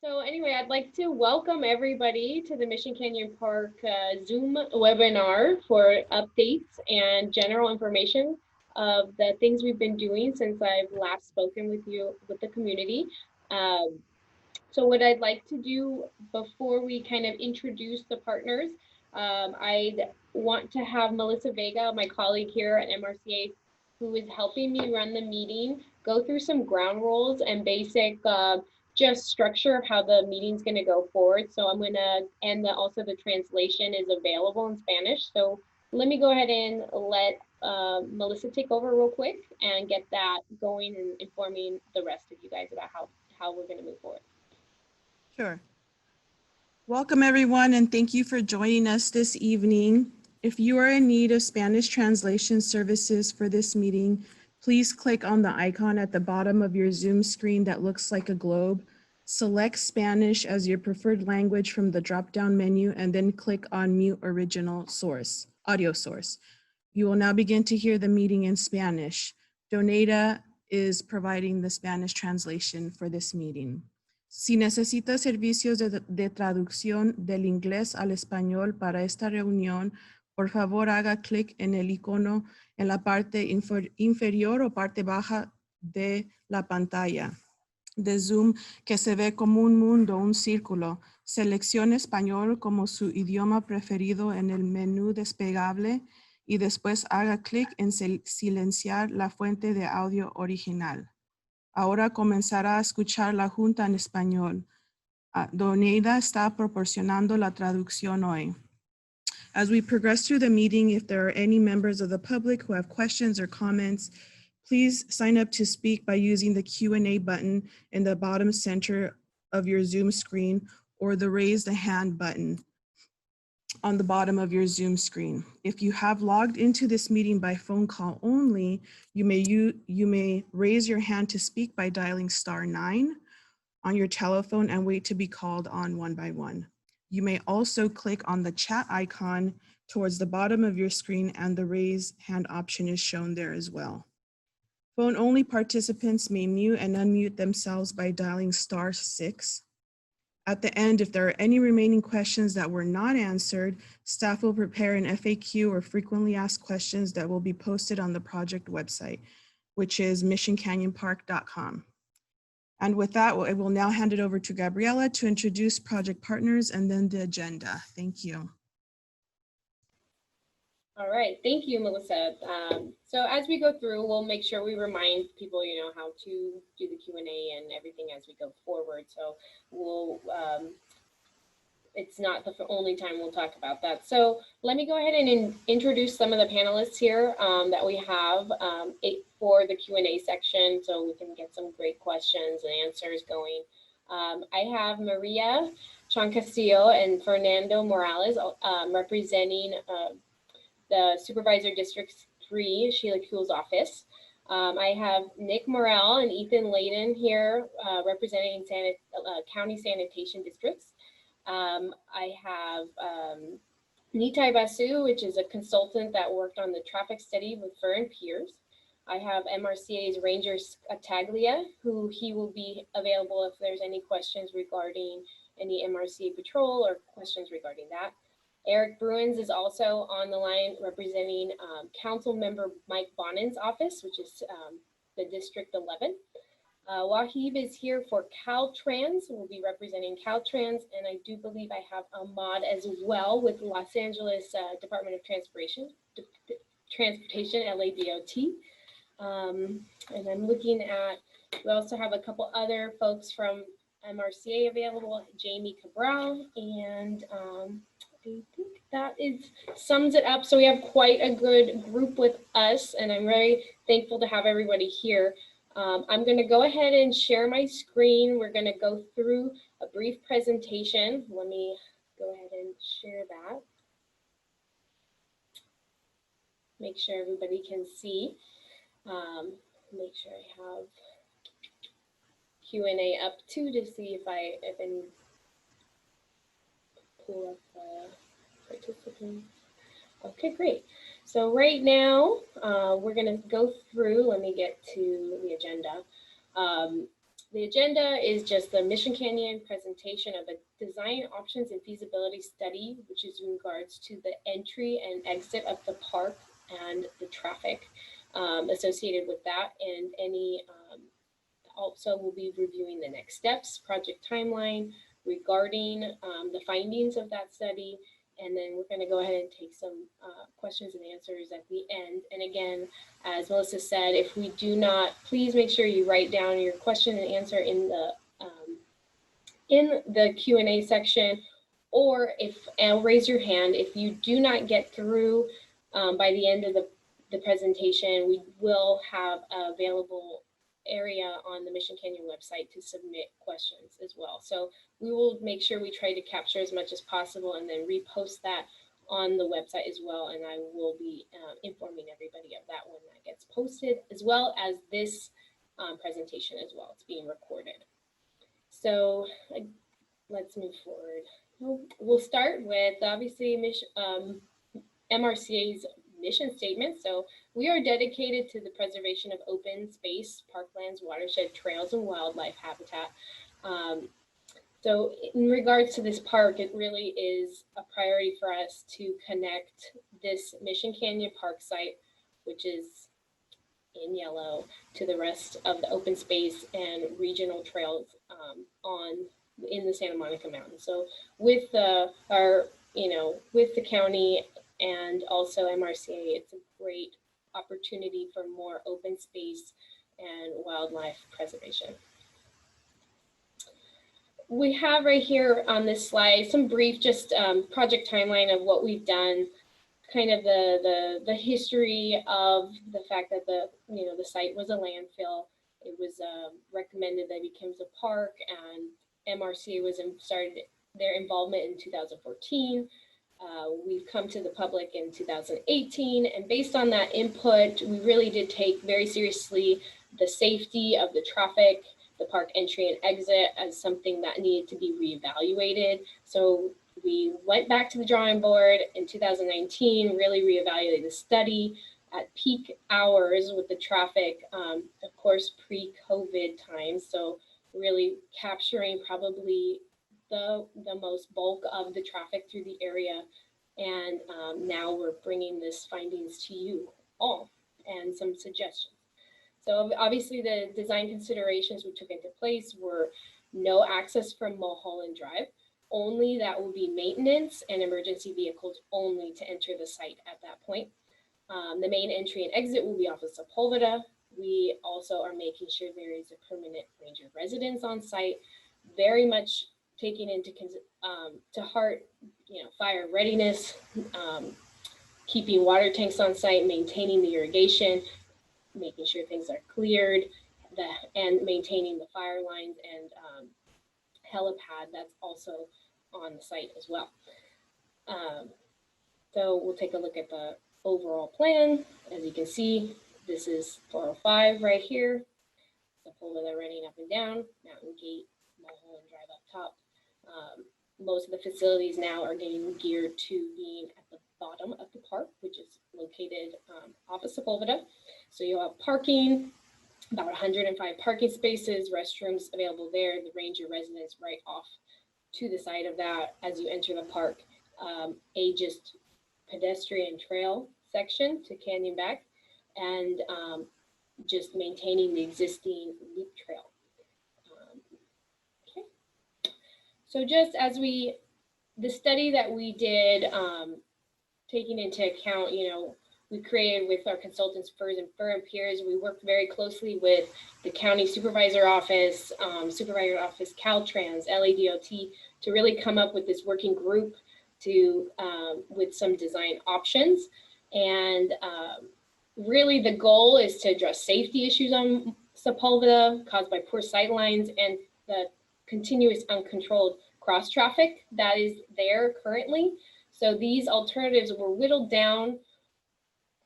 So anyway, I'd like to welcome everybody to the Mission Canyon Park Zoom webinar for updates and general information of the things we've been doing since I've last spoken with you, with the community. So what I'd like to do before we kind of introduce the partners, I'd want to have Melissa Vega, my colleague here at MRCA, who is helping me run the meeting, go through some ground rules and basic just structure of how the meeting's going to go forward. So I'm going to, and also the translation is available in Spanish. So let me go ahead and let Melissa take over real quick and get that going and informing the rest of you guys about how we're going to move forward. Sure. Welcome everyone, and thank you for joining us this evening. If you are in need of Spanish translation services for this meeting, please click on the icon at the bottom of your Zoom screen that looks like a globe. Select Spanish as your preferred language from the drop-down menu, and then click on Mute Original Source, Audio Source. You will now begin to hear the meeting in Spanish. Donata is providing the Spanish translation for this meeting. Si necesita servicios de traducción del inglés al español para esta reunión, por favor haga clic en el icono en la parte inferior o parte baja de la pantalla de Zoom que se ve como un mundo, un círculo. Seleccione español como su idioma preferido en el menú desplegable y después haga clic en silenciar la fuente de audio original. Ahora comenzará a escuchar la junta en español. Doneida está proporcionando la traducción hoy. As we progress through the meeting, if there are any members of the public who have questions or comments, please sign up to speak by using the Q&A button in the bottom center of your Zoom screen or the raise the hand button on the bottom of your Zoom screen. If you have logged into this meeting by phone call only, you may raise your hand to speak by dialing *9 on your telephone and wait to be called on one by one. You may also click on the chat icon towards the bottom of your screen, and the raise hand option is shown there as well. Phone only participants may mute and unmute themselves by dialing *6. At the end, if there are any remaining questions that were not answered, staff will prepare an FAQ or frequently asked questions that will be posted on the project website, which is missioncanyonpark.com. And with that, I will now hand it over to Gabriela to introduce project partners and then the agenda. Thank you. All right, thank you, Melissa. So as we go through, we'll make sure we remind people, how to do the Q&A and everything as we go forward. So we'll, it's not the only time we'll talk about that. So let me go ahead and introduce some of the panelists here that we have for the Q&A section, so we can get some great questions and answers going. I have Maria Castillo and Fernando Morales representing the Supervisor District 3, Sheila Kuhl's office. I have Nick Morrell and Ethan Layden here representing county sanitation districts. I have Nitai Basu, which is a consultant that worked on the traffic study with Fur and Piers. I have MRCA's Ranger Taglia, who he will be available if there's any questions regarding any MRCA patrol or questions regarding that. Eric Bruins is also on the line representing Council Member Mike Bonin's office, which is the District 11. Wahib is here for Caltrans, will be representing Caltrans, and I do believe I have Ahmad as well with Los Angeles Department of Transportation, LADOT. And I'm looking at, we also have a couple other folks from MRCA available, Jamie Cabral, and I think that sums it up. So we have quite a good group with us, and I'm very thankful to have everybody here. I'm going to go ahead and share my screen. We're going to go through a brief presentation. Let me go ahead and share that. Make sure everybody can see. Make sure I have Q&A up too to see if I can pull up participants. Okay, great. So right now, we're going to go through, let me get to the agenda. The agenda is just the Mission Canyon presentation of a design options and feasibility study, which is in regards to the entry and exit of the park and the traffic associated with that, and any also we'll be reviewing the next steps, project timeline regarding the findings of that study, and then we're going to go ahead and take some questions and answers at the end. And again, as Melissa said, if we do not, please make sure you write down your question and answer in the Q&A section, or raise your hand. If you do not get through by the end of the presentation, we will have an available area on the Mission Canyon website to submit questions as well. So we will make sure we try to capture as much as possible and then repost that on the website as well. And I will be informing everybody of that when that gets posted, as well as this presentation as well. It's being recorded. So let's move forward. We'll start with obviously MRCA's mission statement. So we are dedicated to the preservation of open space, parklands, watershed, trails, and wildlife habitat. So in regards to this park, it really is a priority for us to connect this Mission Canyon Park site, which is in yellow, to the rest of the open space and regional trails in the Santa Monica Mountains. So with with the county and also MRCA, it's a great opportunity for more open space and wildlife preservation. We have right here on this slide some brief project timeline of what we've done, kind of the history of the fact that the site was a landfill. It was recommended that it becomes a park, and MRCA started their involvement in 2014. We've come to the public in 2018, and based on that input, we really did take very seriously the safety of the traffic, the park entry and exit, as something that needed to be reevaluated. So we went back to the drawing board in 2019, really reevaluated the study at peak hours with the traffic, of course, pre-COVID times. So really capturing probably the most bulk of the traffic through the area. And now we're bringing this findings to you all and some suggestions. So obviously the design considerations we took into place were no access from Mulholland Drive, only that will be maintenance and emergency vehicles only to enter the site at that point. The main entry and exit will be off of Sepulveda. We also are making sure there is a permanent ranger residence on site, very much taking into to heart, fire readiness, keeping water tanks on site, maintaining the irrigation, making sure things are cleared, and maintaining the fire lines and helipad that's also on the site as well. So we'll take a look at the overall plan. As you can see, this is 405 right here, Sepulveda running up and down, Mountain Gate, Mulholland Drive up top. Most of the facilities now are getting geared to being at the bottom of the park, which is located off of Sepulveda. So you'll have parking, about 105 parking spaces, restrooms available there, the ranger residence right off to the side of that as you enter the park, a just pedestrian trail section to canyon back, and just maintaining the existing loop trail. Okay. So just as the study that we did, taking into account, we created with our consultants, Furs and Fur and Peers, we worked very closely with the county supervisor office, Caltrans, LADOT, to really come up with this working group with some design options. And really the goal is to address safety issues on Sepulveda caused by poor sightlines and the continuous uncontrolled cross traffic that is there currently. So these alternatives were whittled down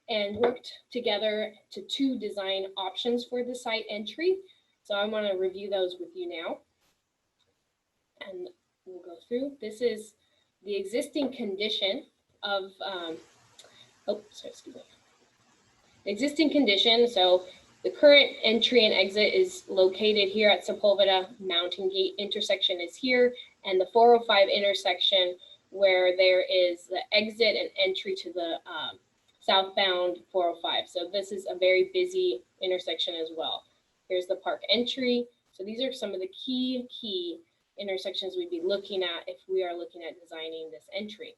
and worked together to 2 design options for the site entry. So I want to review those with you now. And we'll go through. This is the existing condition of, the existing condition. So The current entry and exit is located here at Sepulveda. Mountain Gate intersection is here, and the 405 intersection where there is the exit and entry to the southbound 405. So this is a very busy intersection as well. Here's the park entry. So these are some of the key intersections we'd be looking at if we are looking at designing this entry.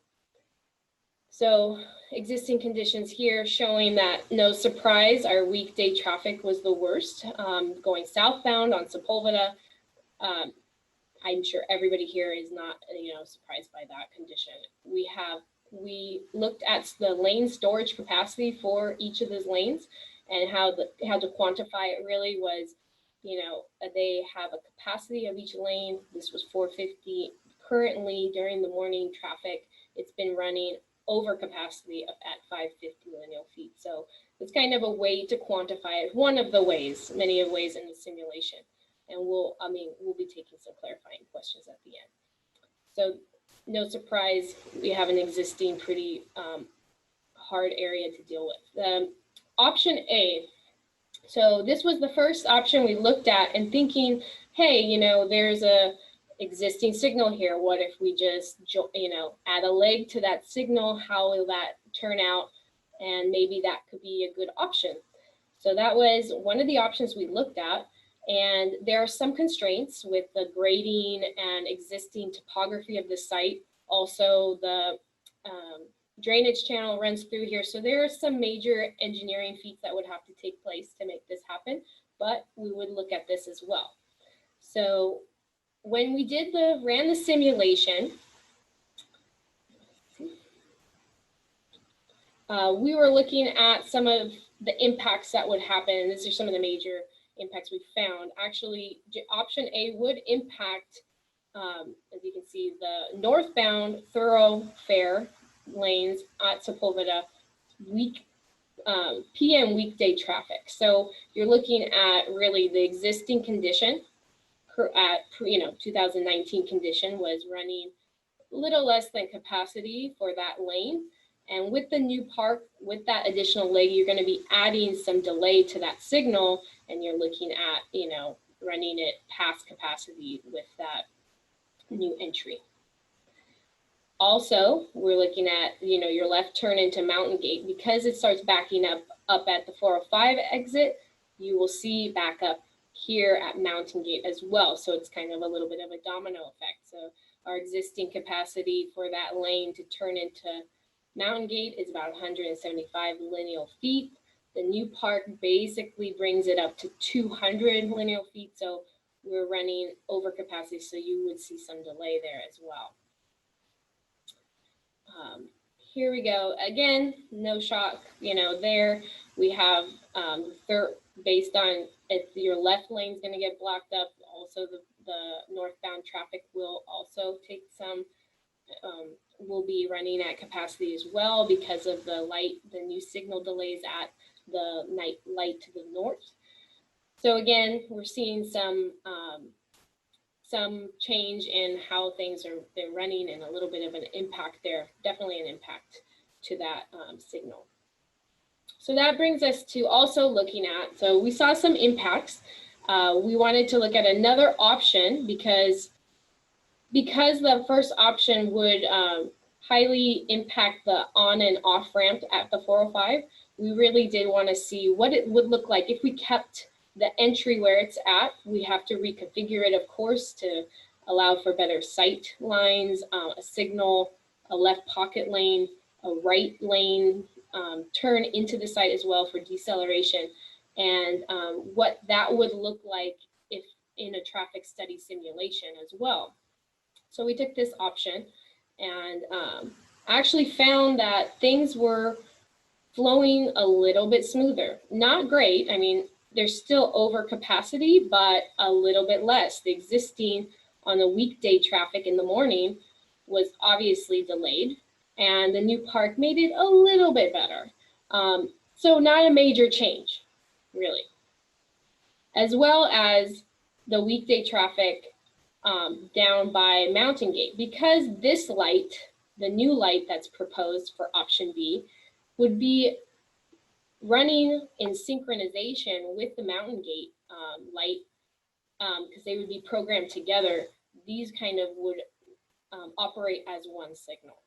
So existing conditions here showing that, no surprise, our weekday traffic was the worst. Going southbound on Sepulveda, I'm sure everybody here is not, surprised by that condition. We looked at the lane storage capacity for each of those lanes, and how to quantify it really was, they have a capacity of each lane. This was 450. Currently, during the morning traffic, it's been running over capacity at 550 lineal feet. So it's kind of a way to quantify it. One of the ways, many of ways in the simulation. And we'll be taking some clarifying questions at the end. So no surprise, we have an existing pretty hard area to deal with. Option A. So this was the first option we looked at and thinking, hey, there's a existing signal here. What if we just, add a leg to that signal? How will that turn out? And maybe that could be a good option. So that was one of the options we looked at. And there are some constraints with the grading and existing topography of the site. Also, the drainage channel runs through here. So there are some major engineering feats that would have to take place to make this happen, but we would look at this as well. So when we ran the simulation, we were looking at some of the impacts that would happen. These are some of the major impacts we found. Actually, option A would impact, as you can see, the northbound thoroughfare lanes at Sepulveda PM weekday traffic. So you're looking at really the existing condition at 2019 condition was running a little less than capacity for that lane. And with the new park, with that additional leg, you're going to be adding some delay to that signal, and you're looking at, running it past capacity with that new entry. Also, we're looking at, your left turn into Mountain Gate. Because it starts backing up at the 405 exit, you will see back up here at Mountain Gate as well. So it's kind of a little bit of a domino effect. So our existing capacity for that lane to turn into Mountain Gate is about 175 lineal feet. The new park basically brings it up to 200 lineal feet. So we're running over capacity. So you would see some delay there as well. Here we go. Again, no shock, there we have based on if your left lane is going to get blocked up, also the northbound traffic will also take some, will be running at capacity as well because of the new signal delays at the night light to the north. So again, we're seeing some change in how they're running and a little bit of an impact there, definitely an impact to that signal. So that brings us to also looking at, so we saw some impacts. We wanted to look at another option because the first option would highly impact the on and off ramp at the 405. We really did want to see what it would look like if we kept the entry where it's at. We have to reconfigure it, of course, to allow for better sight lines, a signal, a left pocket lane, a right lane, turn into the site as well for deceleration, and what that would look like if in a traffic study simulation as well. So we took this option and actually found that things were flowing a little bit smoother. Not great. I mean, there's still over capacity, but a little bit less. The existing on the weekday traffic in the morning was obviously delayed, and the new park made it a little bit better. So not a major change, really. As well as the weekday traffic down by Mountain Gate, because this light, the new light that's proposed for option B, would be running in synchronization with the mountain gate light, because they would be programmed together. These kind of would operate as one signal.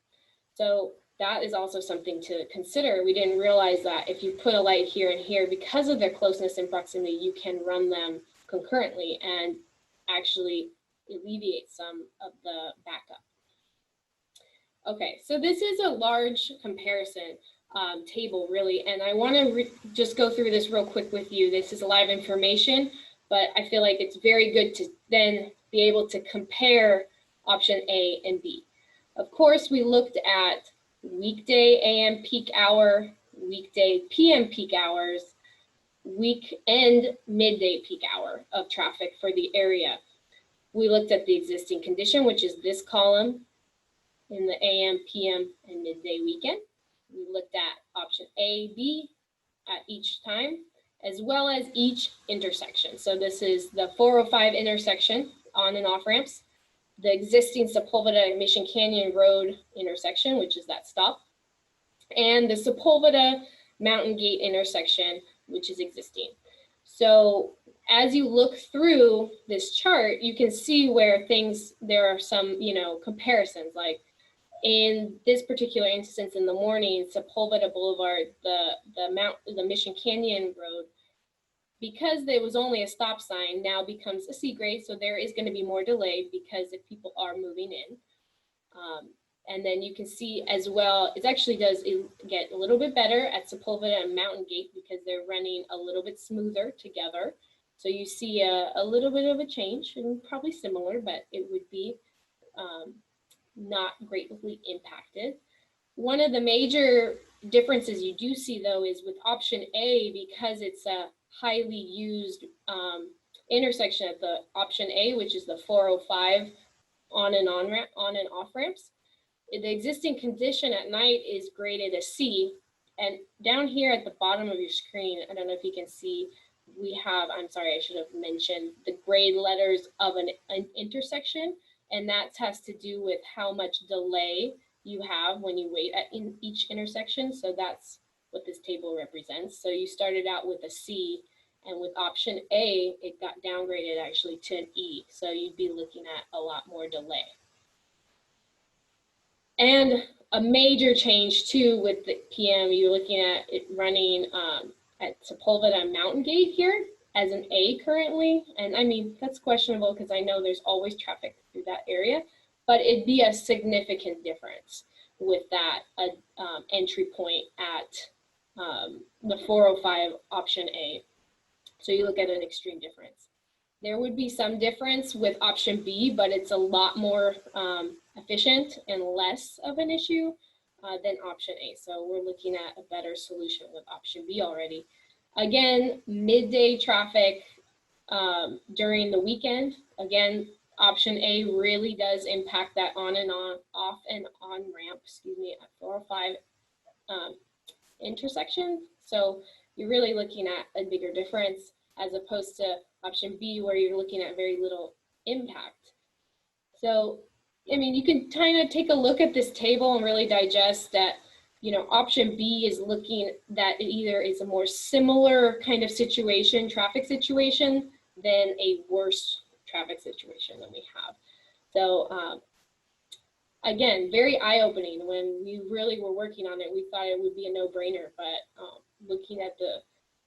So that is also something to consider. We didn't realize that if you put a light here and here, because of their closeness and proximity, you can run them concurrently and actually alleviate some of the backup. Okay, so this is a large comparison table really, and I want to just go through this real quick with you. This is live information, but I feel like it's very good to then be able to compare option A and B. Of course, we looked at weekday AM peak hour, weekday PM peak hours, weekend midday peak hour of traffic for the area. We looked at the existing condition, which is this column in the AM, PM, and midday weekend. We looked at option A, B at each time, as well as each intersection. So this is the 405 intersection on and off ramps, the existing Sepulveda Mission Canyon Road intersection, which is that stop, and the Sepulveda Mountain Gate intersection, which is existing. So as you look through this chart, you can see where there are some, comparisons. Like in this particular instance in the morning, Sepulveda Boulevard, the Mission Canyon Road, because there was only a stop sign, now becomes a C grade. So there is going to be more delay because if people are moving in. And then you can see as well, it actually does get a little bit better at Sepulveda and Mountain Gate because they're running a little bit smoother together. So you see a little bit of a change, and probably similar, but it would be not greatly impacted. One of the major differences you do see though is with option A, because it's a highly used intersection at the option A, which is the 405 on and off ramps. The existing condition at night is graded a C, and down here at the bottom of your screen, I don't know if you can see, we have, I'm sorry, I should have mentioned the grade letters of an intersection, and that has to do with how much delay you have when you wait at each intersection. So that's what this table represents. So you started out with a C, and with option A, it got downgraded actually to an E. So you'd be looking at a lot more delay. And a major change too with the PM, you're looking at it running at Sepulveda and Mountain Gate here as an A currently. And I mean, that's questionable because I know there's always traffic through that area, but it'd be a significant difference with that entry point at the 405 option A. So you look at an extreme difference. There would be some difference with option B, but it's a lot more efficient and less of an issue than option A. So we're looking at a better solution with option B already. Again, midday traffic during the weekend. Again, option A really does impact that on and on, off and on ramp, at 405 intersection. So you're really looking at a bigger difference as opposed to option B, where you're looking at very little impact. So, I mean, you can kind of take a look at this table and really digest that, option B is looking that it either is a more similar kind of situation, traffic situation, than a worse traffic situation than we have. So, again, very eye-opening. When we really were working on it, we thought it would be a no-brainer, but looking at the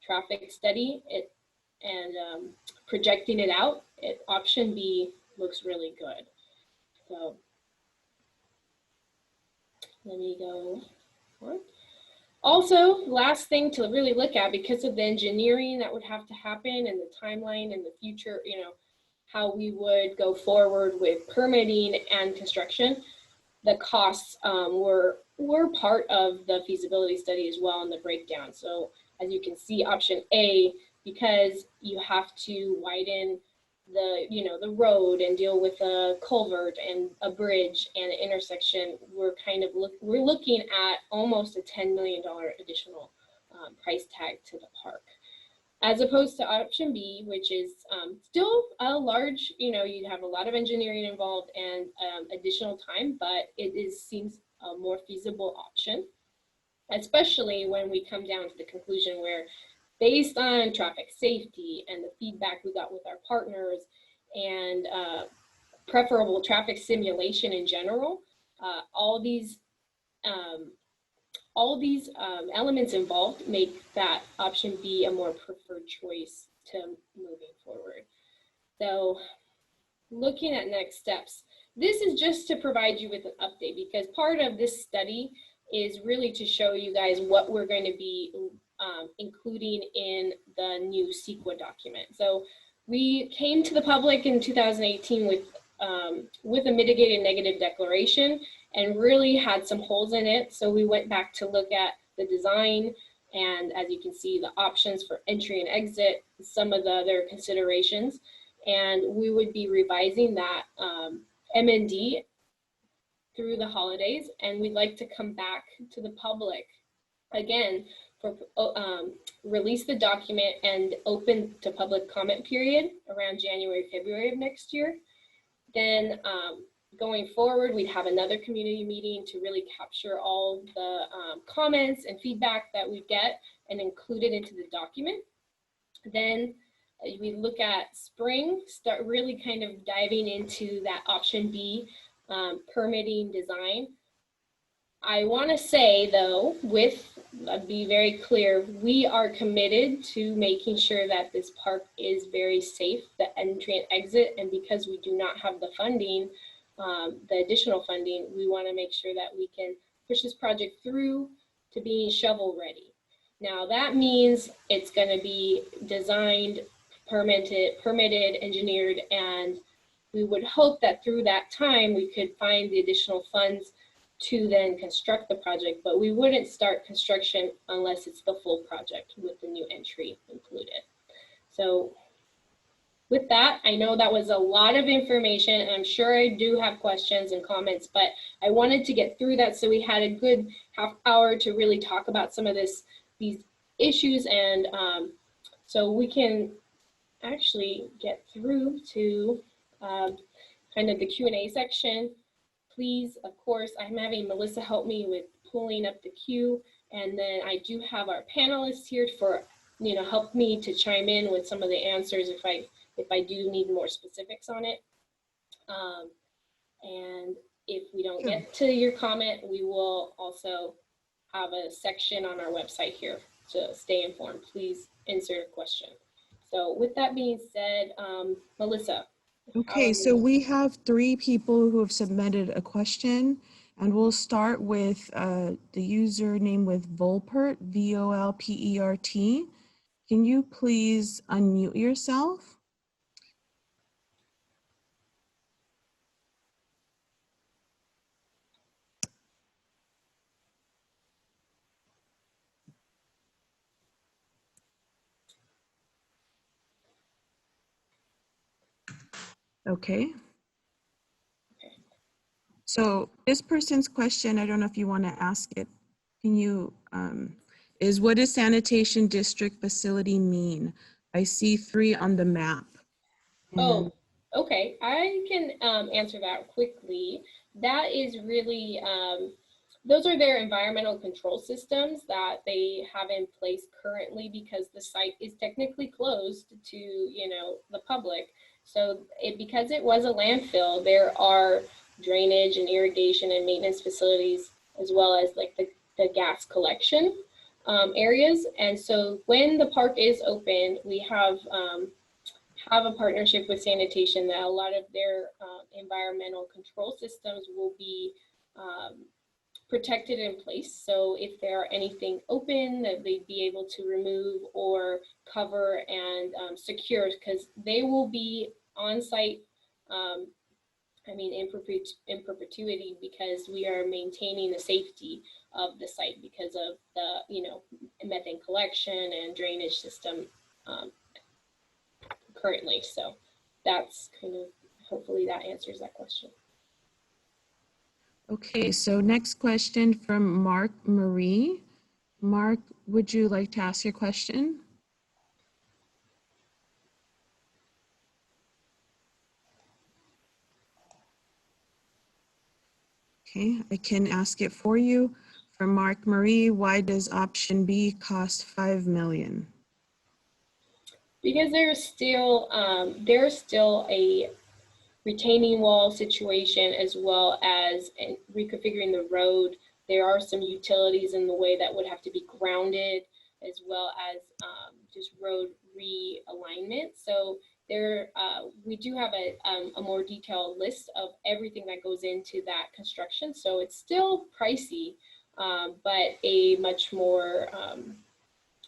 traffic study, and projecting it out, option B looks really good. So let me go on. Also, last thing to really look at, because of the engineering that would have to happen and the timeline and the future, how we would go forward with permitting and construction, the costs were part of the feasibility study as well in the breakdown. So as you can see, option A, because you have to widen the road and deal with a culvert and a bridge and an intersection, we're looking at almost a $10 million additional price tag to the park, as opposed to option B, which is still a large, you'd have a lot of engineering involved and additional time, but it seems a more feasible option. especially when we come down to the conclusion where, based on traffic safety and the feedback we got with our partners and preferable traffic simulation in general, all these elements involved make that option B a more preferred choice to moving forward. So looking at next steps, this is just to provide you with an update, because part of this study is really to show you guys what we're going to be including in the new CEQA document. So we came to the public in 2018 with a mitigated negative declaration and really had some holes in it. So we went back to look at the design, and as you can see, the options for entry and exit, some of the other considerations, and we would be revising that MND through the holidays, and we'd like to come back to the public again for release the document and open to public comment period around January, February of next year. Then going forward, we'd have another community meeting to really capture all the comments and feedback that we get and include it into the document. Then we look at spring, start really kind of diving into that option B, permitting design. I want to say though, be very clear, we are committed to making sure that this park is very safe, the entry and exit, and because we do not have the funding, the additional funding, we want to make sure that we can push this project through to being shovel ready. Now that means it's going to be designed, permitted, engineered, and we would hope that through that time we could find the additional funds to then construct the project, but we wouldn't start construction unless it's the full project with the new entry included. So with that, I know that was a lot of information, and I'm sure I do have questions and comments, but I wanted to get through that so we had a good half hour to really talk about some of these issues, and so we can actually get through to kind of the Q&A section. Please, of course, I'm having Melissa help me with pulling up the queue, and then I do have our panelists here for, help me to chime in with some of the answers if I do need more specifics on it. And if we don't get to your comment, we will also have a section on our website here to stay informed. Please insert a question. So with that being said, Melissa. Okay, so we have 3 people who have submitted a question, and we'll start with the username with Volpert, V-O-L-P-E-R-T. Can you please unmute yourself? Okay. So this person's question, I don't know if you want to ask it. Can you, is what does sanitation district facility mean? I see 3 on the map. Oh, okay. I can answer that quickly. That is really, those are their environmental control systems that they have in place currently because the site is technically closed to, the public. So because it was a landfill, there are drainage and irrigation and maintenance facilities, as well as like the gas collection areas. And so when the park is open, we have a partnership with Sanitation that a lot of their environmental control systems will be protected in place. So if there are anything open that they'd be able to remove or cover and secure, because they will be on site, in perpetuity, because we are maintaining the safety of the site because of the, methane collection and drainage system currently. So that's hopefully that answers that question. Okay, so next question from Mark Marie. Mark, would you like to ask your question? Okay, I can ask it for you. from Mark Marie, why does option B cost 5 million? Because there's still a retaining wall situation, as well as reconfiguring the road. There are some utilities in the way that would have to be grounded, as well as just road realignment. So there, we do have a more detailed list of everything that goes into that construction. So it's still pricey, but a much more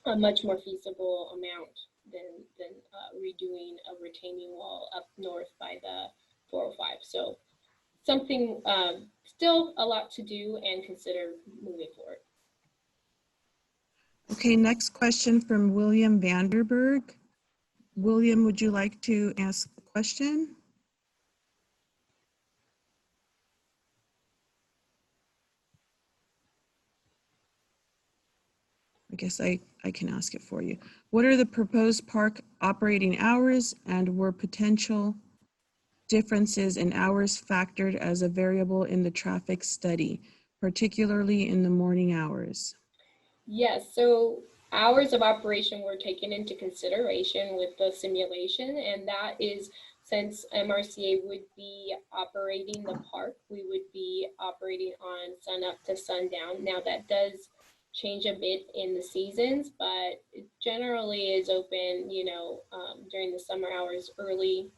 feasible amount than redoing a retaining wall up north by the 405. So something, still a lot to do and consider moving forward. Okay, next question from William Vanderberg. William, would you like to ask the question? I guess I can ask it for you. What are the proposed park operating hours, and were potential differences in hours factored as a variable in the traffic study, particularly in the morning hours? Yes, so hours of operation were taken into consideration with the simulation, and that is, since MRCA would be operating the park, we would be operating on sun up to sundown. Now that does change a bit in the seasons, but it generally is open, during the summer hours, early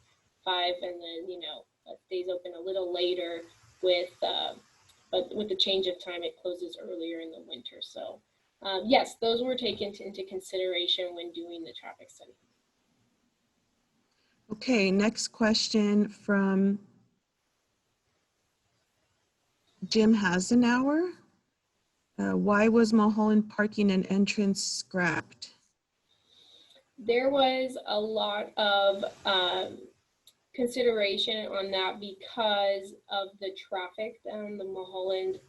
5, and then, stays open a little later but with the change of time, it closes earlier in the winter. So yes, those were taken into consideration when doing the traffic study. Okay, next question from Jim Hasenauer. Why was Mulholland parking and entrance scrapped? There was a lot of consideration on that because of the traffic down the Mulholland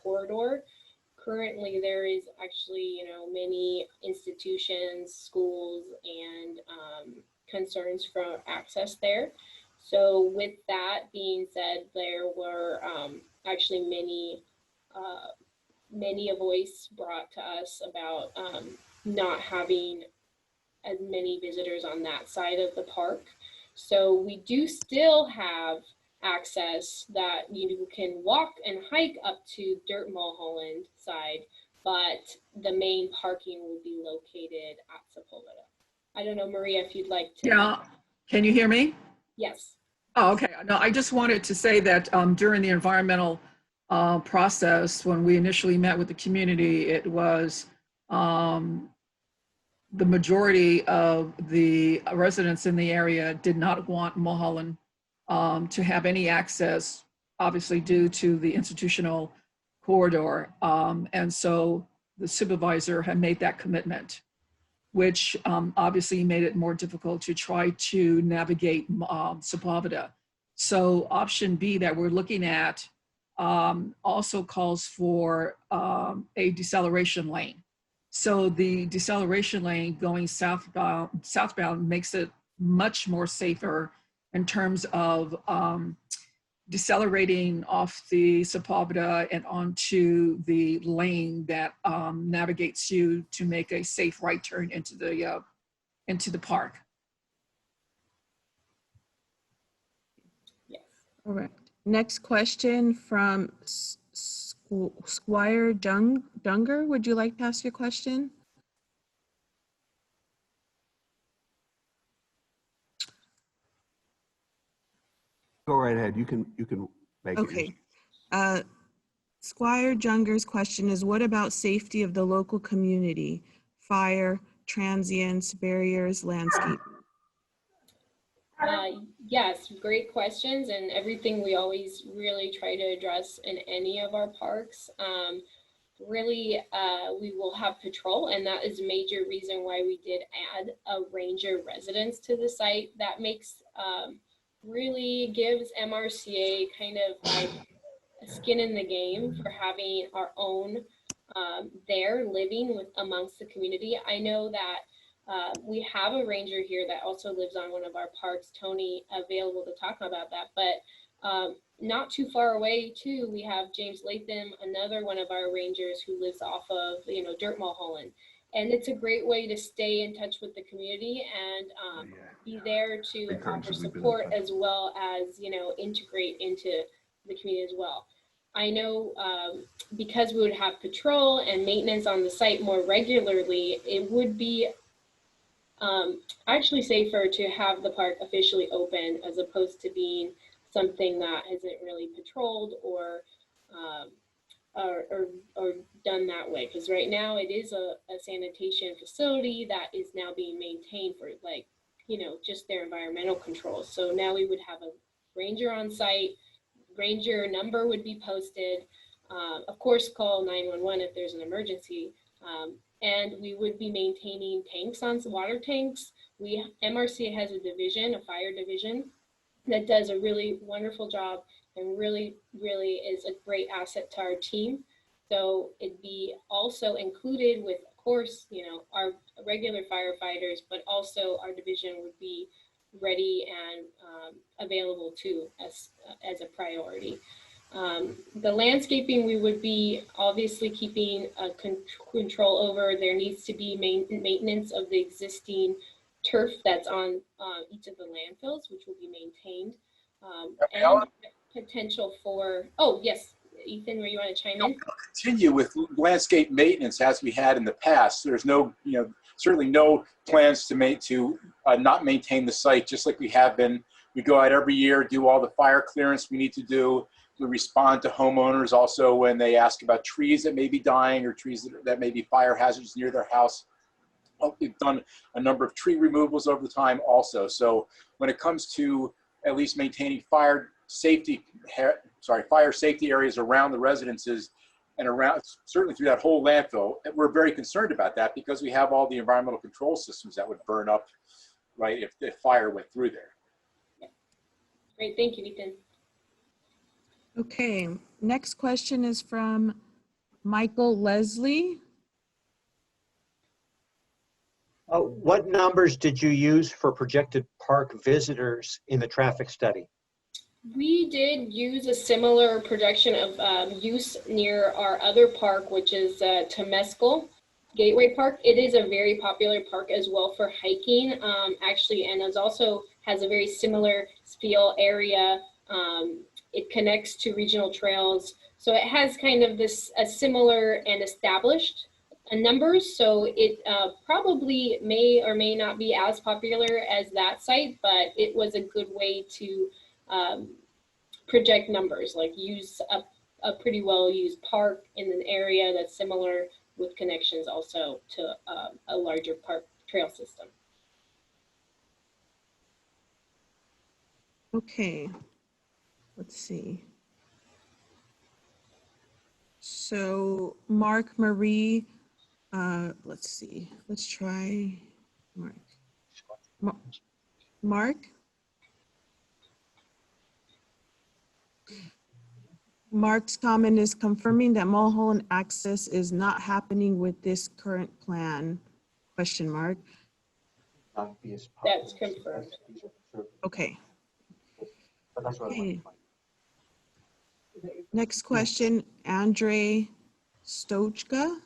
corridor. Currently, there is actually, many institutions, schools, and concerns for access there. So with that being said, there were actually many a voice brought to us about not having as many visitors on that side of the park. So we do still have access that you can walk and hike up to Dirt Mulholland side, but the main parking will be located at Sepulveda. I don't know, Maria, if you'd like to. Yeah, can you hear me? Yes. Oh, okay. No, I just wanted to say that during the environmental process, when we initially met with the community, it was the majority of the residents in the area did not want Mulholland to have any access, obviously due to the institutional corridor. And so the supervisor had made that commitment, which obviously made it more difficult to try to navigate Sepulveda. So option B that we're looking at also calls for a deceleration lane. So the deceleration lane going southbound makes it much more safer in terms of decelerating off the Sepulveda and onto the lane that navigates you to make a safe right turn into the park. Yes. All right. Next question from Squire Dunger. Would you like to ask your question? Go right ahead. You can make it. Okay. Squire Junger's question is, what about safety of the local community? Fire, transients, barriers, landscape? Yes, great questions, and everything we always really try to address in any of our parks. We will have patrol, and that is a major reason why we did add a ranger residence to the site. That makes really gives MRCA kind of like a skin in the game for having our own there living with amongst the community. I know that we have a ranger here that also lives on one of our parks, Tony, available to talk about that. But Not too far away too, we have James Latham, another one of our rangers who lives off of, Dirt Mulholland. And it's a great way to stay in touch with the community and be there to Big times offer that we've been in support touch. as well as, integrate into the community as well. I know because we would have patrol and maintenance on the site more regularly, it would be actually safer to have the park officially open as opposed to being something that isn't really patrolled or done that way. Because right now it is a sanitation facility that is now being maintained for just their environmental controls. So now we would have a ranger on site, ranger number would be posted. Of course, call 911 if there's an emergency. And we would be maintaining tanks on water tanks. MRC has a division, a fire division, that does a really wonderful job and really, really is a great asset to our team. So it'd be also included with, of course, our regular firefighters, but also our division would be ready and available too as a priority. The landscaping we would be obviously keeping control over. There needs to be maintenance of the existing turf that's on each of the landfills, which will be maintained, and potential for, oh yes, Ethan, where you want to chime in? Continue with landscape maintenance as we had in the past. There's no, certainly no plans to not maintain the site just like we have been. We go out every year, do all the fire clearance we need to do. We respond to homeowners also when they ask about trees that may be dying or trees that may be fire hazards near their house. We've done a number of tree removals over the time also. So when it comes to at least maintaining fire safety areas around the residences and around, certainly through that whole landfill, we're very concerned about that because we have all the environmental control systems that would burn up, right, if fire went through there. Yeah. Great, thank you, Ethan. Okay, next question is from Michael Leslie. What numbers did you use for projected park visitors in the traffic study? We did use a similar projection of use near our other park, which is Temescal Gateway Park. It is a very popular park as well for hiking, actually, and it also has a very similar feel area. It connects to regional trails. So it has kind of a similar and established numbers. So it probably may or may not be as popular as that site, but it was a good way to project numbers, like use a pretty well used park in an area that's similar with connections also to a larger park trail system. Okay, let's see. So Mark, Marie, let's see, let's try Mark. Mark? Mark's comment is confirming that Mulholland access is not happening with this current plan, question mark. That's confirmed. Okay. Okay. Next question, Andre Stochka.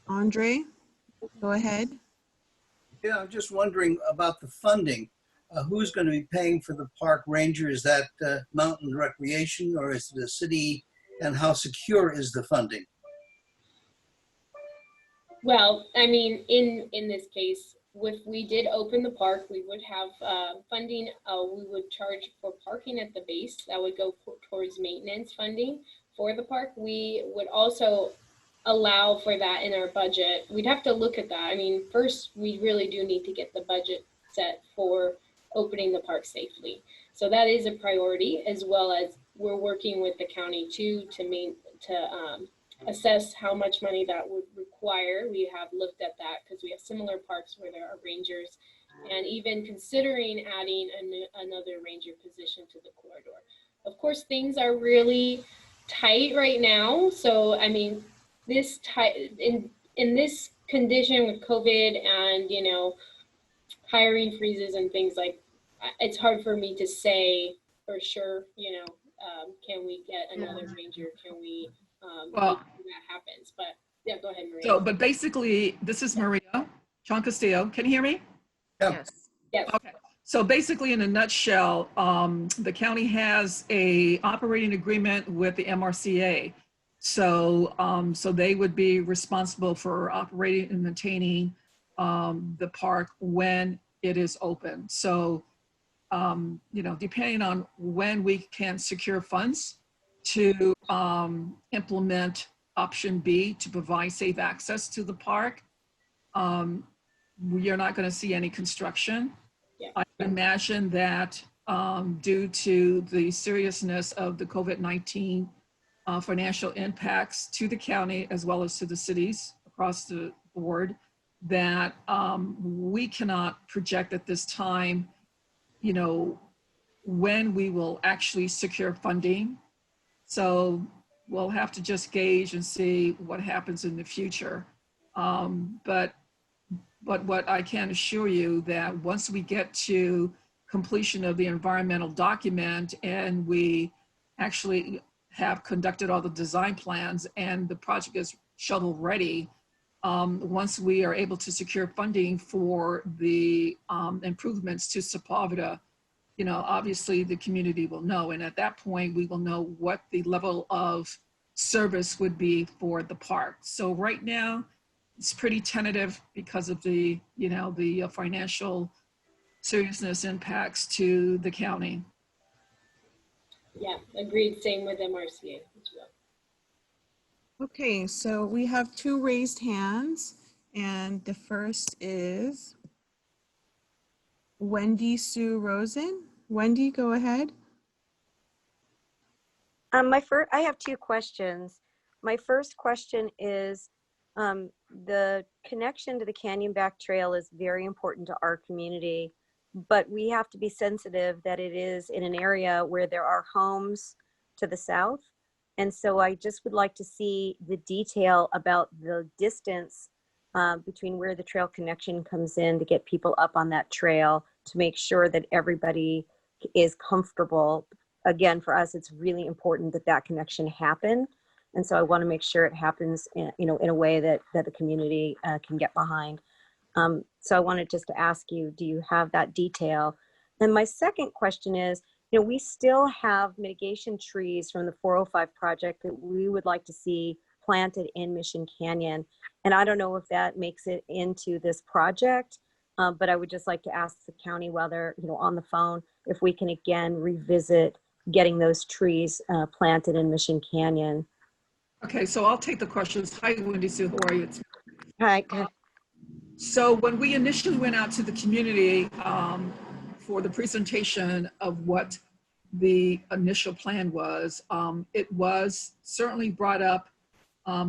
Andre, go ahead. Yeah, I'm just wondering about the funding. Who's going to be paying for the park ranger? Is that Mountain Recreation or is it the city? And how secure is the funding? Well, I mean, in this case, if we did open the park, we would have funding. We would charge for parking at the base. That would go towards maintenance funding for the park. We would also allow for that in our budget. We'd have to look at that. I mean, first, we really do need to get the budget set for opening the park safely. So that is a priority, as well as we're working with the county too to assess how much money that would require. We have looked at that because we have similar parks where there are rangers, and even considering adding another ranger position to the corridor. Of course, things are really tight right now. So, I mean, in this condition with COVID and, hiring freezes and things like, it's hard for me to say for sure, you know, can we get another ranger? Can we Well- make sure that happens? But yeah, go ahead, Maria. So, but basically, this is Maria John Castillo. Can you hear me? Yeah. Yes. Okay. So basically, in a nutshell, the county has a operating agreement with the MRCA. So, so they would be responsible for operating and maintaining the park when it is open. So, you know, depending on when we can secure funds to implement option B to provide safe access to the park, you're not going to see any construction. Yeah. I imagine that due to the seriousness of the COVID-19 financial impacts to the county as well as to the cities across the board, that we cannot project at this time, you know, when we will actually secure funding. So we'll have to just gauge and see what happens in the future. But what I can assure you that once we get to completion of the environmental document and we actually have conducted all the design plans and the project is shovel ready, once we are able to secure funding for the improvements to Sepulveda, you know, obviously the community will know. And at that point, we will know what the level of service would be for the park. So right now, it's pretty tentative because of the, you know, the financial seriousness impacts to the county. Yeah, agreed. Same with MRCA as well. Okay, so we have two raised hands, and the first is Wendy Sue Rosen. Wendy, go ahead. I have two questions. My first question is, the connection to the Canyon Back Trail is very important to our community, but we have to be sensitive that it is in an area where there are homes to the south. And so I just would like to see the detail about the distance between where the trail connection comes in to get people up on that trail to make sure that everybody is comfortable. Again, for us, it's really important that that connection happen. And so I want to make sure it happens in, you know, in a way that the community can get behind. So I wanted just to ask you, do you have that detail? And my second question is, you know, we still have mitigation trees from the 405 project that we would like to see planted in Mission Canyon. And I don't know if that makes it into this project, but I would just like to ask the county whether, you know, on the phone, if we can again revisit getting those trees planted in Mission Canyon. Okay, so I'll take the questions. Hi, Wendy Sue, how are you? Hi. So when we initially went out to the community for the presentation of what the initial plan was, it was certainly brought up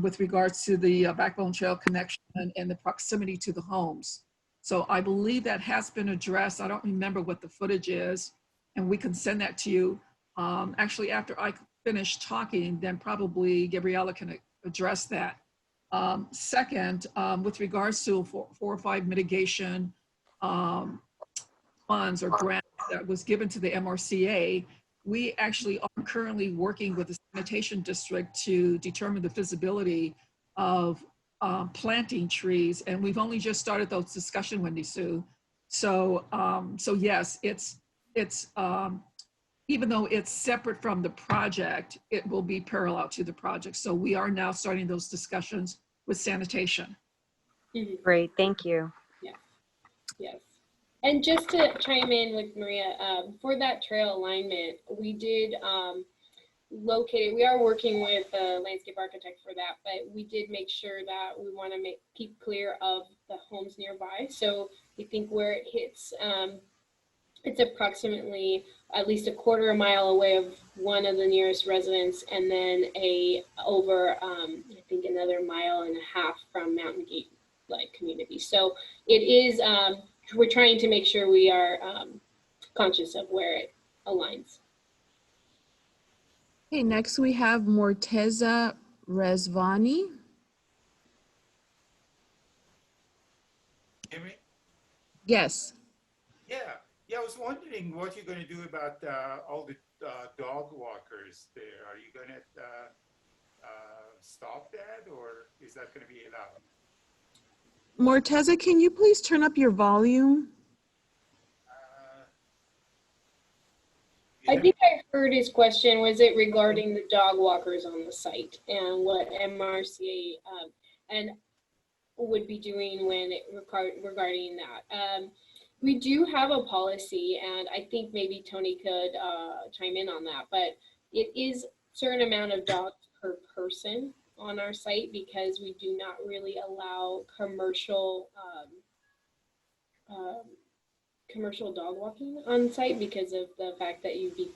with regards to the Backbone Trail connection and the proximity to the homes. So I believe that has been addressed. I don't remember what the footage is, and we can send that to you. Actually, after I finish talking, then probably Gabriella can address that. Second, with regards to 405 mitigation funds or grants that was given to the MRCA, we actually are currently working with the Sanitation District to determine the feasibility of planting trees. And we've only just started those discussions, Wendy Sue. So, so yes, it's even though it's separate from the project, it will be parallel to the project. So we are now starting those discussions with sanitation. Great, thank you. Yes. And just to chime in with Maria, for that trail alignment, we did locate, we are working with a landscape architect for that, but we did make sure that we want to keep clear of the homes nearby. So we think where it hits, it's approximately at least a quarter a mile away of one of the nearest residents, and then over I think another mile and a half from Mountain Gate like community. So it is we're trying to make sure we are conscious of where it aligns. Okay, next we have Morteza Rezvani. Yes. Yeah, I was wondering what you're going to do about all the dog walkers there. Are you going to stop that, or is that going to be allowed? Morteza, can you please turn up your volume? I think I heard his question. Was it regarding the dog walkers on the site and what MRCA and would be doing when regarding that? We do have a policy, and I think maybe Tony could chime in on that, but it is certain amount of dogs per person on our site because we do not really allow commercial commercial dog walking on site because of the fact that you'd be,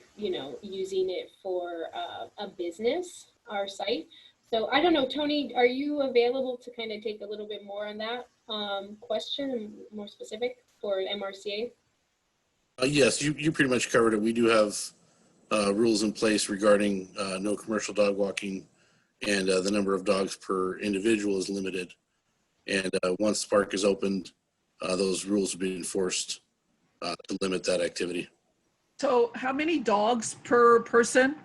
using it for a business, our site. So I don't know, Tony, are you available to kind of take a little bit more on that question, more specific for MRCA? Yes, you pretty much covered it. We do have rules in place regarding no commercial dog walking, and the number of dogs per individual is limited. And once the park is opened, those rules will be enforced to limit that activity. So how many dogs per person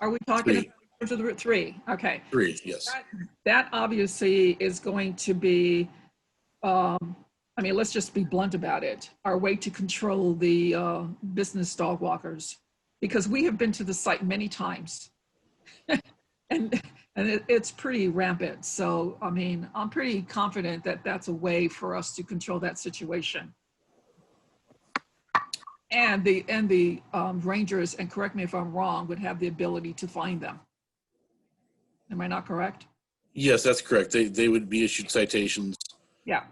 are we talking Three. about? Three, okay. Three, yes. That obviously is going to be, let's just be blunt about it, our way to control the business dog walkers, because we have been to the site many times and it's pretty rampant. So, I'm pretty confident that that's a way for us to control that situation. And the rangers, and correct me if I'm wrong, would have the ability to find them. Am I not correct? Yes, that's correct. They would be issued citations. Yeah.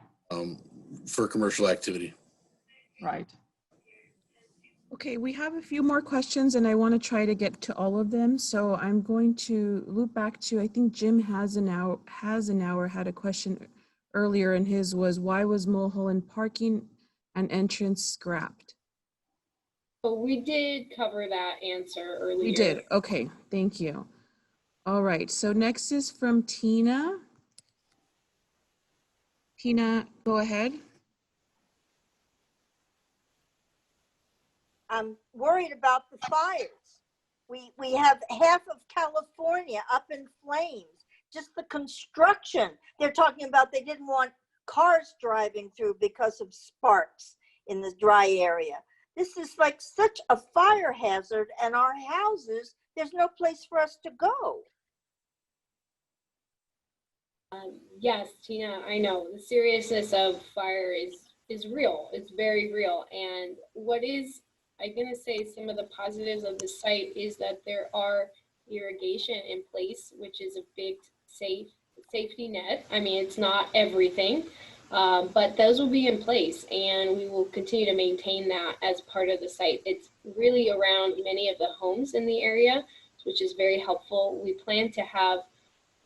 For commercial activity. Right. Okay, we have a few more questions and I want to try to get to all of them. So I'm going to loop back to, I think Jim had a question earlier, and his was, why was Mulholland parking and entrance scrapped? So we did cover that answer earlier. We did. Okay, thank you. All right, so next is from Tina. Tina, go ahead. I'm worried about the fires. We have half of California up in flames. Just the construction. They're talking about they didn't want cars driving through because of sparks in the dry area. This is like such a fire hazard, and our houses, there's no place for us to go. Yes, Tina, I know the seriousness of fire is real. It's very real. And what is, I'm going to say, some of the positives of the site is that there are irrigation in place, which is a big safety net. I mean, it's not everything, but those will be in place, and we will continue to maintain that as part of the site. It's really around many of the homes in the area, which is very helpful. We plan to have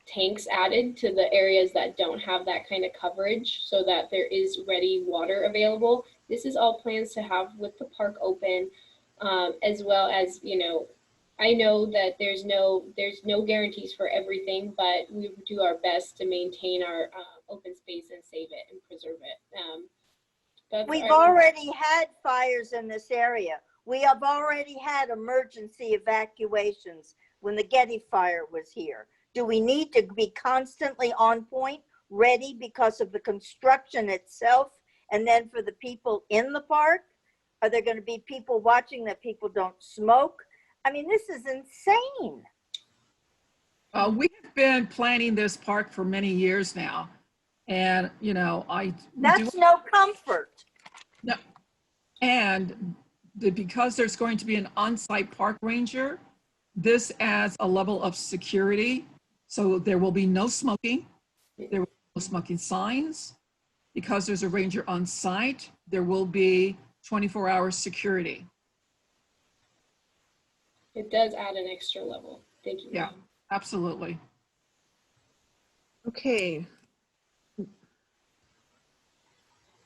tanks added to the areas that don't have that kind of coverage so that there is ready water available. This is all plans to have with the park open, as well as, I know that there's no guarantees for everything, but we do our best to maintain our open space and save it and preserve it. We've already had fires in this area. We have already had emergency evacuations when the Getty fire was here. Do we need to be constantly on point, ready because of the construction itself? And then for the people in the park, are there going to be people watching that people don't smoke? I mean, this is insane. We have been planning this park for many years now. And, that's no comfort. No. And because there's going to be an on-site park ranger, this adds a level of security. So there will be no smoking. There will be no smoking signs. Because there's a ranger on site, there will be 24-hour security. It does add an extra level. Thank you. Yeah, absolutely. Okay.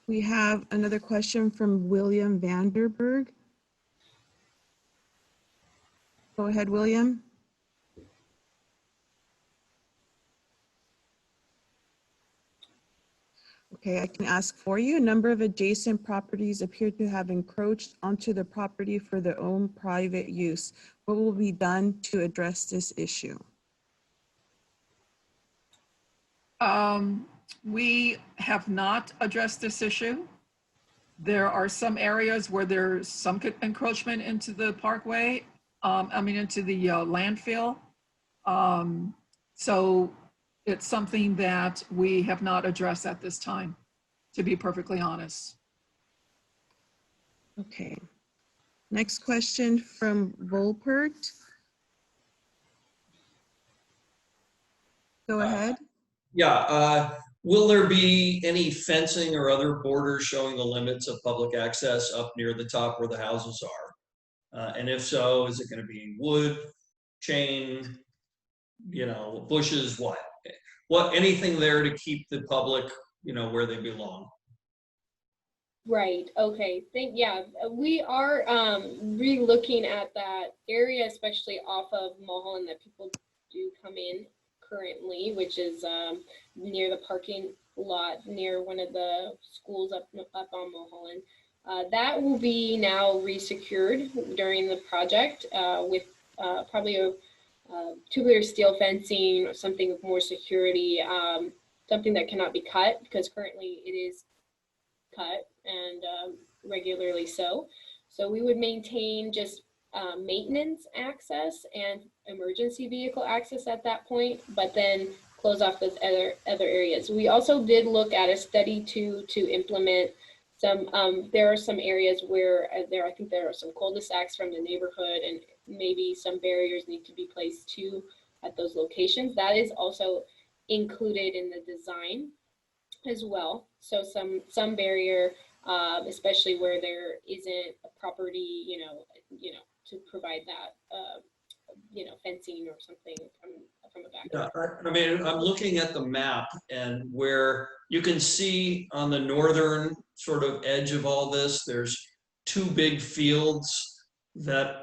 We have another question from William Vanderberg. Go ahead, William. Okay, I can ask for you. A number of adjacent properties appear to have encroached onto the property for their own private use. What will be done to address this issue? We have not addressed this issue. There are some areas where there's some encroachment into the parkway, into the landfill. So it's something that we have not addressed at this time, to be perfectly honest. Okay. Next question from Volpert. Go ahead. Will there be any fencing or other borders showing the limits of public access up near the top where the houses are? And if so, is it going to be wood, chain, bushes, anything there to keep the public, where they belong? Right. Okay. We are re-looking at that area, especially off of Mulholland, that people do come in currently, which is near the parking lot near one of the schools up on Mulholland. That will be now resecured during the project with probably a tubular steel fencing or something with more security, something that cannot be cut, because currently it is cut and regularly so. So we would maintain just maintenance access and emergency vehicle access at that point, but then close off those other areas. We also did look at a study to implement some, there are some areas where I think there are some cul-de-sacs from the neighborhood, and maybe some barriers need to be placed too at those locations. That is also included in the design as well. So some barrier, especially where there isn't a property, to provide that, fencing or something from a back. Yeah, I'm looking at the map, and where you can see on the northern sort of edge of all this, there's two big fields that,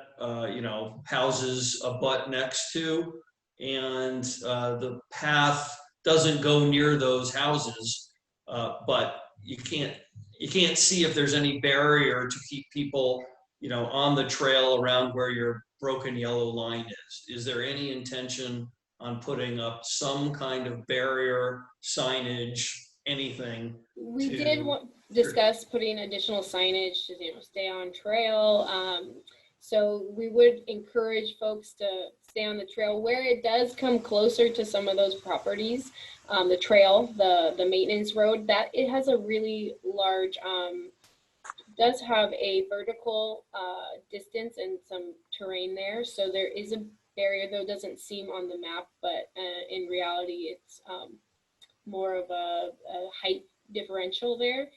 houses abut next to, and the path doesn't go near those houses, but you can't see if there's any barrier to keep people, on the trail around where your broken yellow line is. Is there any intention on putting up some kind of barrier, signage, anything? We did discuss putting additional signage to, stay on trail. So we would encourage folks to stay on the trail where it does come closer to some of those properties. The trail, the maintenance road, that it has a really large, does have a vertical distance and some terrain there. So there is a barrier, though it doesn't seem on the map, but in reality, it's more of a height differential there.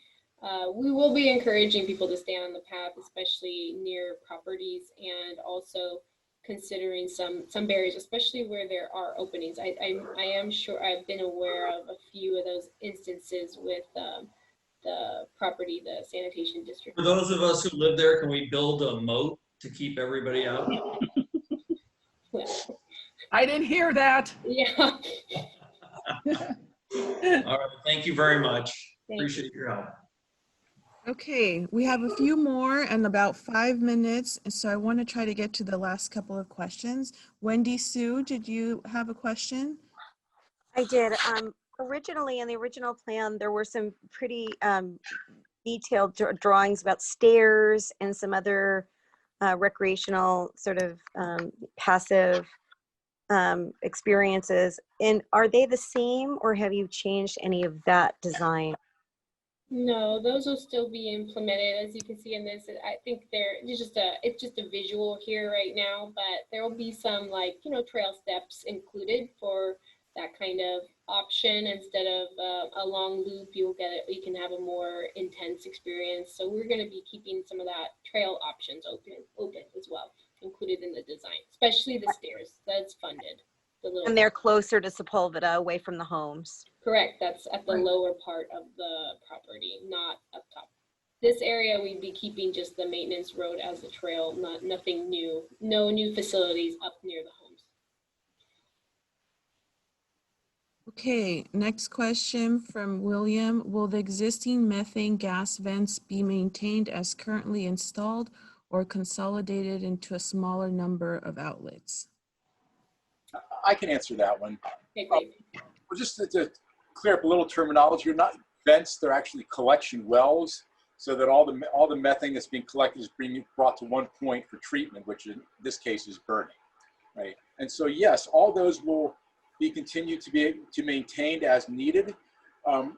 We will be encouraging people to stay on the path, especially near properties, and also considering some barriers, especially where there are openings. I am sure I've been aware of a few of those instances with the property, the sanitation district. For those of us who live there, can we build a moat to keep everybody out? Well, I didn't hear that. yeah. All right, thank you very much. Thank Appreciate your help. Okay, we have a few more and about 5 minutes, so I want to try to get to the last couple of questions. Wendy Sue, did you have a question? I did. Originally, in the original plan, there were some pretty detailed drawings about stairs and some other recreational sort of passive experiences. And are they the same, or have you changed any of that design? No, those will still be implemented. As you can see in this, I think it's just a visual here right now, but there will be some trail steps included for that kind of option. Instead of a long loop, you can have a more intense experience. So we're going to be keeping some of that trail options open as well, included in the design, especially the stairs. That's funded. And they're closer to Sepulveda, away from the homes. Correct. That's at the lower part of the property, not up top. This area, we'd be keeping just the maintenance road as a trail, nothing new, no new facilities up near the homes. Okay, next question from William. Will the existing methane gas vents be maintained as currently installed or consolidated into a smaller number of outlets? I can answer that one. Okay, great. Well, just to clear up a little terminology, you're not vents, they're actually collection wells, so that all the methane that's being collected is being brought to one point for treatment, which in this case is burning, right? And so yes, all those will be continued to be maintained as needed.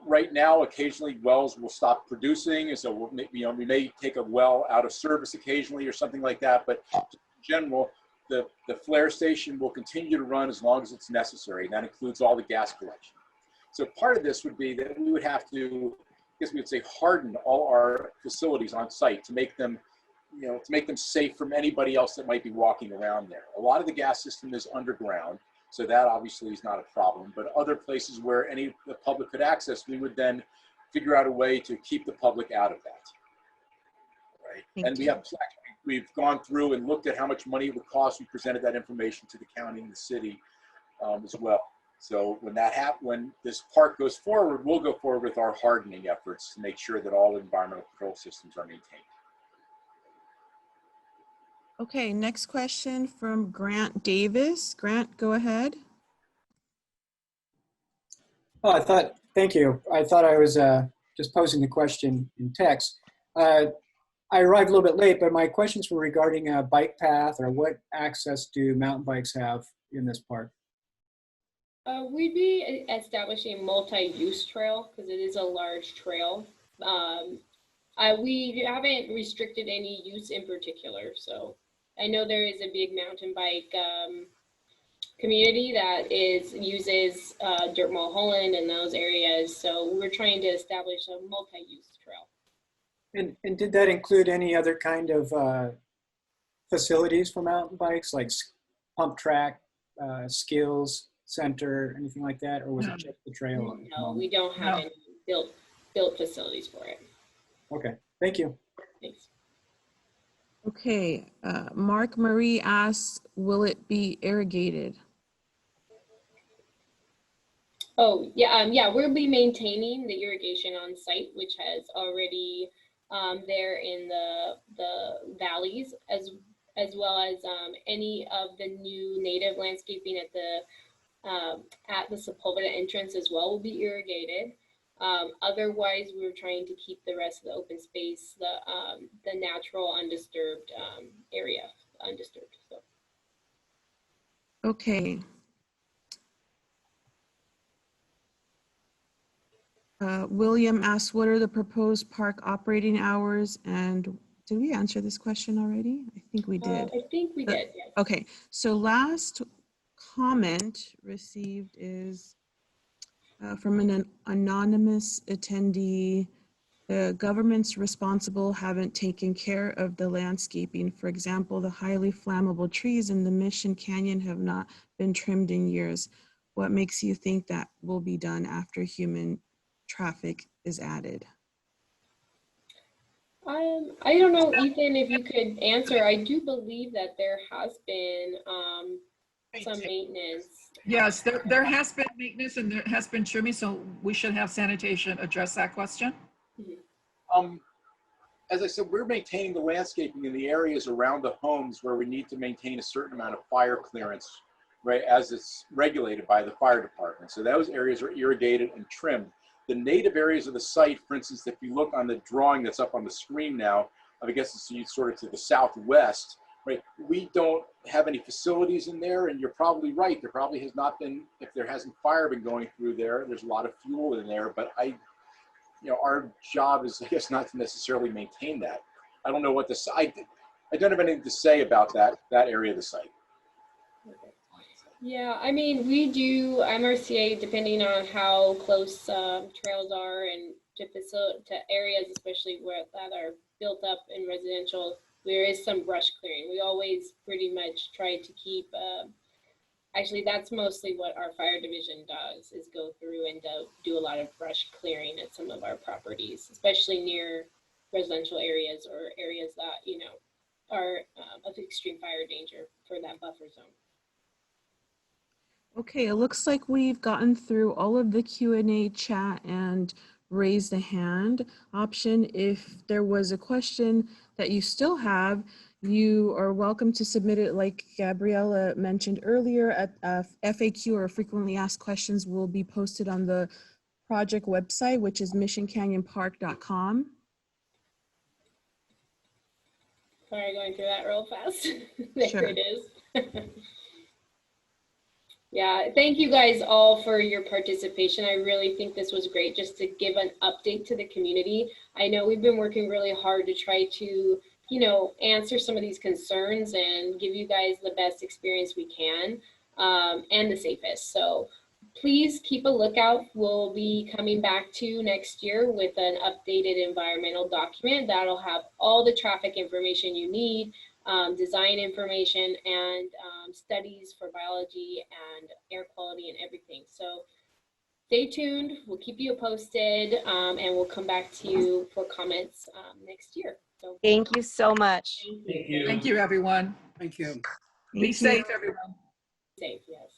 Right now, occasionally wells will stop producing, and so we may take a well out of service occasionally or something like that. But in general, the flare station will continue to run as long as it's necessary, and that includes all the gas collection. So part of this would be that we would have to, I guess we would say, harden all our facilities on site to make them, to make them safe from anybody else that might be walking around there. A lot of the gas system is underground, so that obviously is not a problem. But other places where the public could access, we would then figure out a way to keep the public out of that. Right? And we've gone through and looked at how much money it would cost. We presented that information to the county and the city as well. So when this park goes forward, we'll go forward with our hardening efforts to make sure that all environmental control systems are maintained. Okay, next question from Grant Davis. Grant, go ahead. Oh, thank you. I thought I was just posing the question in text. I arrived a little bit late, but my questions were regarding a bike path, or what access do mountain bikes have in this park? We'd be establishing a multi-use trail because it is a large trail. We haven't restricted any use in particular. So I know there is a big mountain bike community that uses Dirt Mulholland and those areas. So we're trying to establish a multi-use trail. And did that include any other kind of facilities for mountain bikes, like pump track, skills center, anything like that, or was it just the trail? No, we don't have any built facilities for it. Okay, thank you. Thanks. Okay, Mark Marie asks, will it be irrigated? Oh, yeah, we'll be maintaining the irrigation on site, which has already there in the valleys, as well as any of the new native landscaping at the Sepulveda entrance as well will be irrigated. Otherwise, we're trying to keep the rest of the open space, the natural undisturbed area undisturbed. So. Okay. William asks, what are the proposed park operating hours? And did we answer this question already? I think we did. I think we did, yes. Okay, so last comment received is from an anonymous attendee. The governments responsible haven't taken care of the landscaping. For example, the highly flammable trees in the Mission Canyon have not been trimmed in years. What makes you think that will be done after human traffic is added? I don't know, Ethan, if you could answer. I do believe that there has been some maintenance. Yes, there has been maintenance and there has been trimming, so we should have sanitation address that question. As I said, we're maintaining the landscaping in the areas around the homes where we need to maintain a certain amount of fire clearance, right, as it's regulated by the fire department. So those areas are irrigated and trimmed. The native areas of the site, for instance, if you look on the drawing that's up on the screen now, I guess it's sort of to the southwest, right? We don't have any facilities in there, and you're probably right. There probably has not been, if there hasn't fire been going through there, there's a lot of fuel in there, but our job is, I guess, not to necessarily maintain that. I don't know what I don't have anything to say about that area of the site. Yeah, I mean, we do MRCA depending on how close trails are and to areas, especially that are built up in residential. There is some brush clearing. We always pretty much try to keep. Actually, that's mostly what our fire division does, is go through and do a lot of brush clearing at some of our properties, especially near residential areas or areas that are of extreme fire danger for that buffer zone. Okay, it looks like we've gotten through all of the Q&A chat and raise the hand option. If there was a question that you still have, you are welcome to submit it like Gabriella mentioned earlier. At FAQ, or frequently asked questions, will be posted on the project website, which is missioncanyonpark.com. Sorry, going through that real fast. There Sure. it is. Yeah, thank you guys all for your participation. I really think this was great just to give an update to the community. I know we've been working really hard to try to, you know, answer some of these concerns and give you guys the best experience we can, and the safest. So please keep a lookout. We'll be coming back to you next year with an updated environmental document that'll have all the traffic information you need, design information, and studies for biology and air quality and everything. So stay tuned. We'll keep you posted, and we'll come back to you for comments next year. So Thank you so much. thank you. Thank you, everyone. Thank you. Be safe, everyone. Safe, yes.